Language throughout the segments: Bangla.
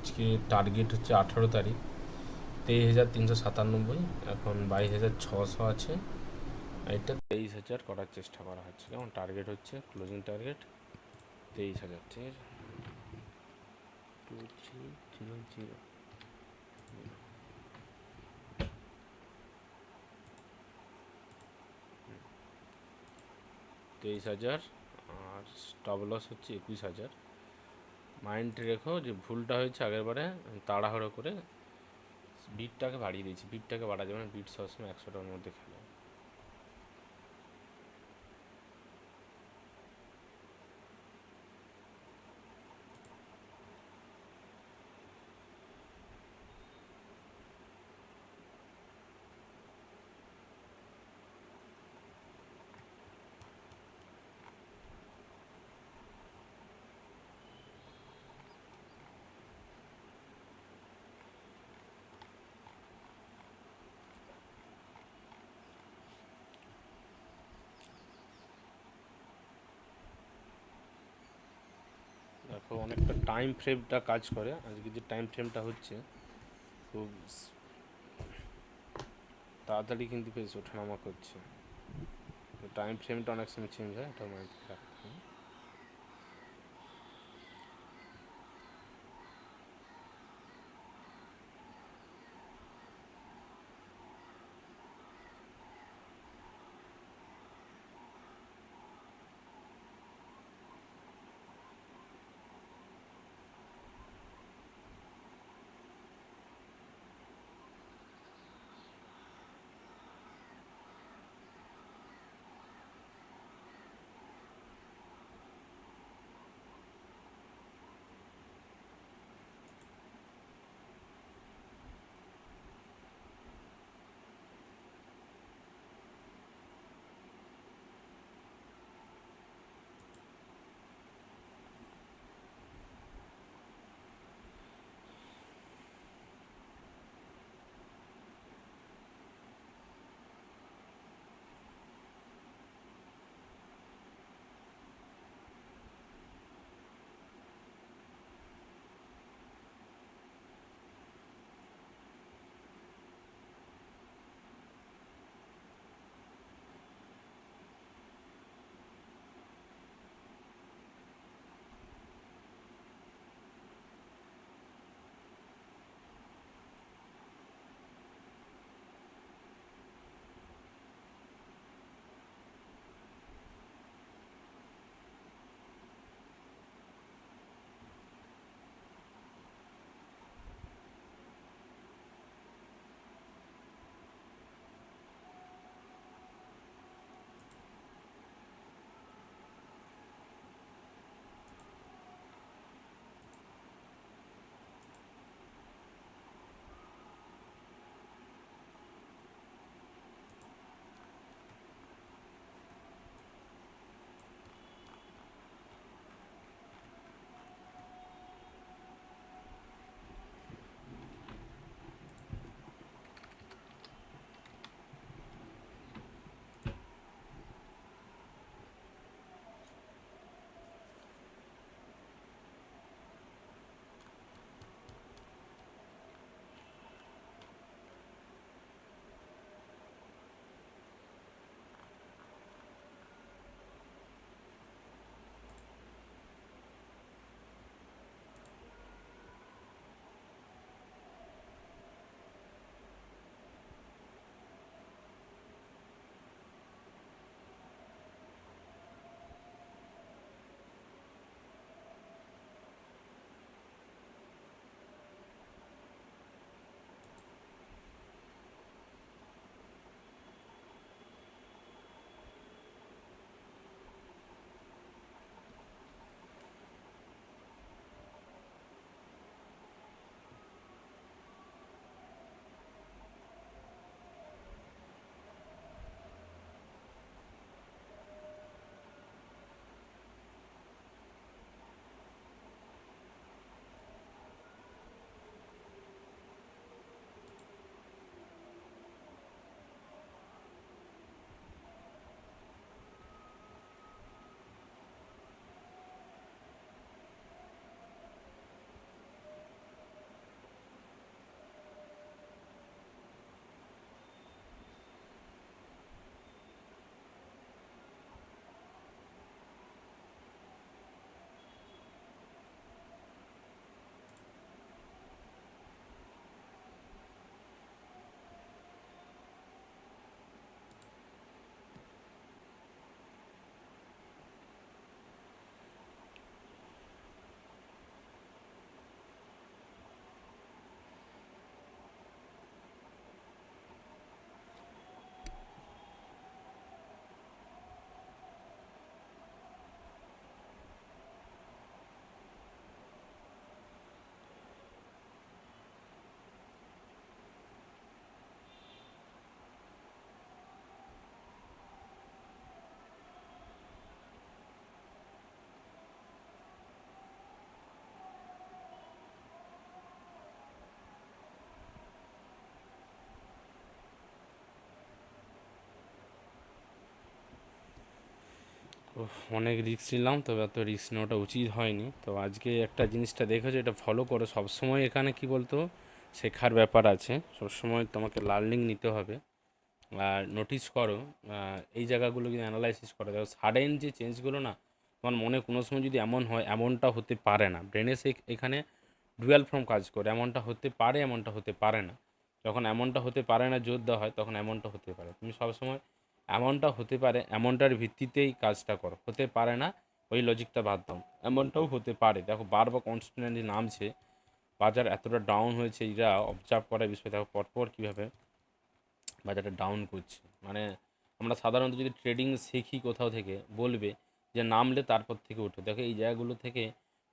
আজকে টার্গেট হচ্ছে 18 তারিখ, 23,397, এখন 22,600 আছে। এটা 23,000 করার চেষ্টা করা হচ্ছে। যেমন টার্গেট হচ্ছে, ক্লোজিং টার্গেট 23,000, ঠিক আছে। 2300 23,000, আর স্টপ লস হচ্ছে 21,000। মাইন্ড রেখো যে ভুলটা হয়েছে আগের বারে, তাড়াহুড়ো করে বিটটাকে বাড়িয়ে দিয়েছি। বিটটাকে বাড়া যাবে না, বিট সবসময় 100টার মধ্যে খেলে। দেখো অনেকটা টাইম ফ্রেমটা কাজ করে। আজকে যে টাইম ফ্রেমটা হচ্ছে খুব তাড়াতাড়ি কিন্তু বেশ ওঠানামা করছে। টাইম ফ্রেমটা অনেক সময় চেঞ্জ হয়, এটা মাইন্ড রাখতে হবে। অনেক রিস্ক নিলাম, তবে এত রিস্ক নেওয়াটা উচিত হয়নি। তো আজকে একটা জিনিসটা দেখেছো, এটা ফলো করো সবসময়। এখানে কি বলতো, শেখার ব্যাপার আছে, সবসময় তোমাকে লার্নিং নিতে হবে। আর নোটিস করো এই জায়গাগুলো যদি অ্যানালাইসিস করা যায়, সাডেন যে চেঞ্জগুলো না, তোমার মনে কোনো সময় যদি এমন হয় এমনটা হতে পারে না, ব্রেনে সে এখানে ডুয়াল ফর্ম কাজ করে, এমনটা হতে পারে এমনটা হতে পারে না। যখন এমনটা হতে পারে না জোর দেওয়া হয়, তখন এমনটা হতে পারে। তুমি সবসময় এমনটা হতে পারে এমনটার ভিত্তিতেই কাজটা করো, হতে পারে না ওই লজিকটা বাদ দাও, এমনটাও হতে পারে। দেখো বারবার কনস্ট্যান্টলি নামছে, বাজার এতটা ডাউন হয়েছে, এরা অবজার্ভ করার বিষয়। দেখো পরপর কীভাবে বাজারটা ডাউন করছে। মানে আমরা সাধারণত যদি ট্রেডিং শিখি কোথাও থেকে, বলবে যে নামলে তারপর থেকে উঠে। দেখো এই জায়গাগুলো থেকে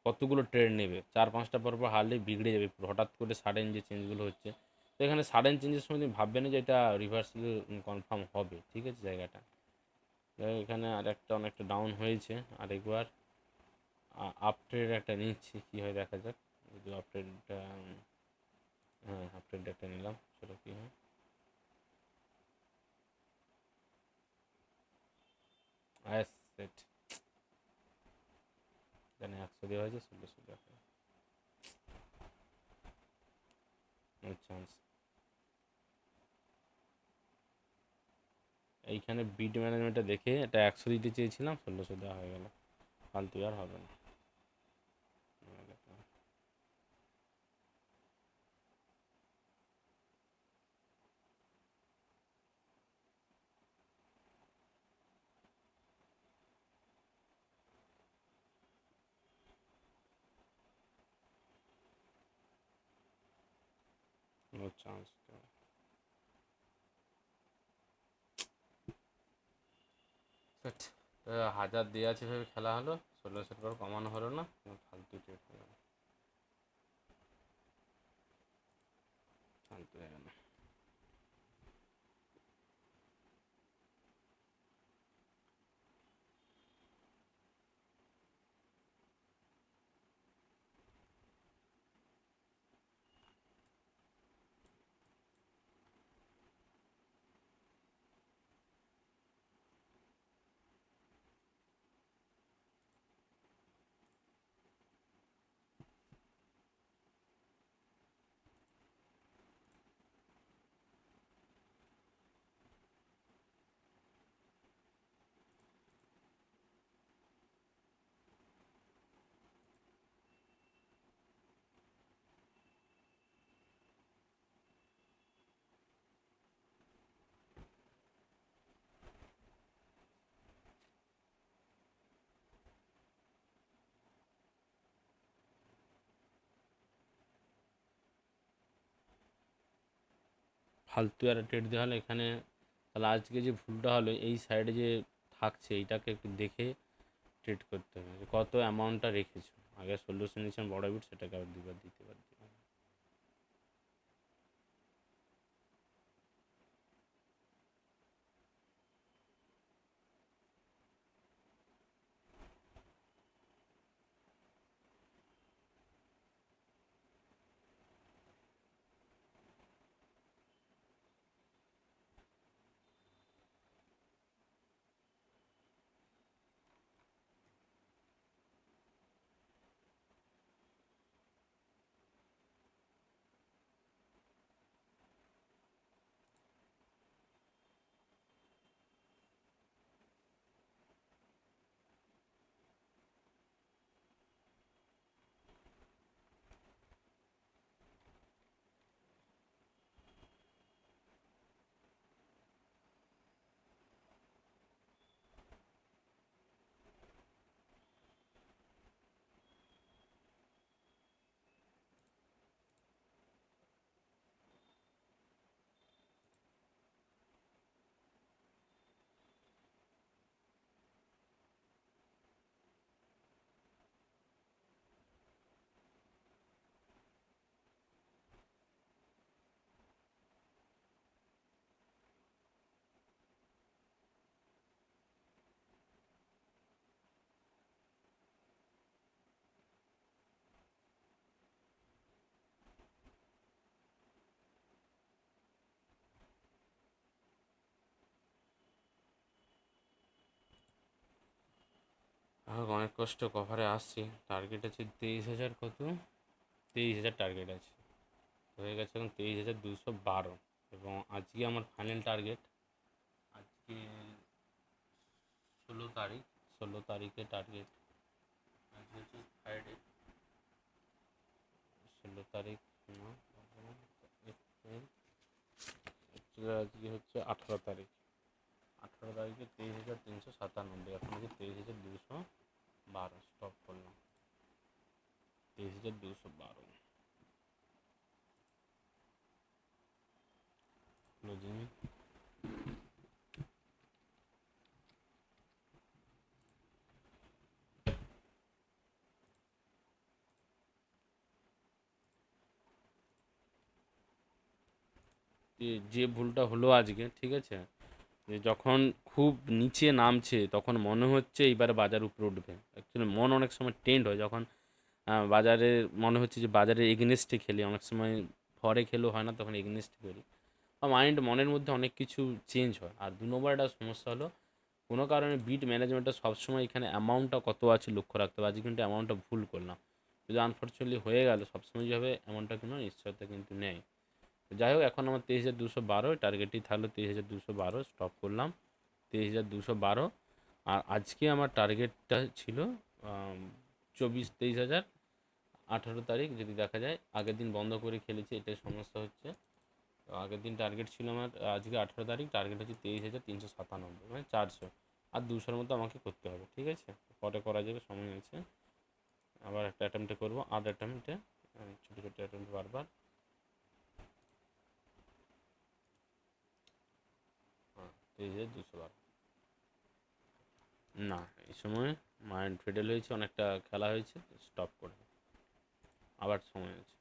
কতগুলো ট্রেড নেবে, চার পাঁচটা পরপর হারলে বিগড়ে যাবে পুরো। হঠাৎ করে সাডেন যে চেঞ্জগুলো হচ্ছে, তো এখানে সাডেন চেঞ্জের সময় তুমি ভাববে না যে এটা রিভার্সাল কনফার্ম হবে, ঠিক আছে জায়গাটা। এখানে আর একটা অনেকটা ডাউন হয়েছে, আরেকবার আপ ট্রেড একটা নিচ্ছি, কী হয় দেখা যাক। যদি আপ ট্রেডটা, হ্যাঁ আপ ট্রেড একটা নিলাম, সেটা কী হয়। সেট, এখানে 100 দেওয়া হয়েছে, 1600 দেখা, নো চান্স। এইখানে বিট ম্যানেজমেন্টটা দেখে এটা 100 দিতে চেয়েছিলাম, 1600 দেওয়া হয়ে গেল। ফালতু আর হবে না। No chance. 1000 দেওয়া আছে ভেবে খেলা হলো, 1600 পর কমানো হলো না, ফালতু ট্রেড হয়ে গেল, ফালতু হয়ে গেল। ফালতু আর ট্রেড দেওয়া হলো এখানে। তাহলে আজকে যে ভুলটা হলো, এই সাইডে যে থাকছে এইটাকে একটু দেখে ট্রেড করতে হবে, যে কত অ্যামাউন্টটা রেখেছো। আগে 1600 নিয়েছিলাম বড় বিট, সেটাকে আবার দুবার দিতে পারি। হোক, অনেক কষ্ট কভারে আসছি। টার্গেট আছে 23,000, কত 23,000 টার্গেট আছে, হয়ে গেছে এখন 23,212। এবং আজকে আমার ফাইনাল টার্গেট, আজকে 16 তারিখ, 16 তারিখে টার্গেট, আজকে হচ্ছে ফ্রাইডে, 16 তারিখ, এপ্রিল, আজকে হচ্ছে 18 তারিখ। 18 তারিখে 23,397, এখন হচ্ছে 23,212, স্টপ করলাম 23,212 ক্লোজিং। যে ভুলটা হলো আজকে, ঠিক আছে, যে যখন খুব নিচে নামছে তখন মনে হচ্ছে এইবার বাজার উপরে উঠবে, অ্যাকচুয়ালি মন অনেক সময় টেন্ড হয় যখন বাজারে মনে হচ্ছে যে বাজারের এগেনস্টে খেলি, অনেক সময় ফরে খেলেও হয় না, তখন এগেনস্টে করি, বা মনের মধ্যে অনেক কিছু চেঞ্জ হয়। আর 2 নম্বর একটা সমস্যা হলো, কোনো কারণে বিট ম্যানেজমেন্টটা সবসময় এখানে অ্যামাউন্টটা কত আছে লক্ষ্য রাখতে হবে, আজকে কিন্তু অ্যামাউন্টটা ভুল করলাম, যদি আনফর্চুনেটলি হয়ে গেল, সবসময় যেভাবে অ্যামাউন্টটা কোনো নিশ্চয়তা কিন্তু নেই। যাই হোক, এখন আমার 23,212 টার্গেটই থাকলো, 23,212, স্টপ করলাম 23,212। আর আজকে আমার টার্গেটটা ছিল 23,000। 18 তারিখ যদি দেখা যায়, আগের দিন বন্ধ করে খেলেছি, এটাই সমস্যা হচ্ছে। তো আগের দিন টার্গেট ছিল আমার, আজকে 18 তারিখ টার্গেট হচ্ছে 23,397, মানে 400, আর 200-র মতো আমাকে করতে হবে, ঠিক আছে, পরে করা যাবে, সময় আছে। আবার একটা অ্যাটেম্পটে করবো, আর অ্যাটেম্পটে ছোটো ছোটো অ্যাটেম্পট বারবার। হ্যাঁ, 23,212। না, এই সময় মাইন্ড ফিডেল হয়েছে, অনেকটা খেলা হয়েছে, স্টপ করে আবার সময় আছে।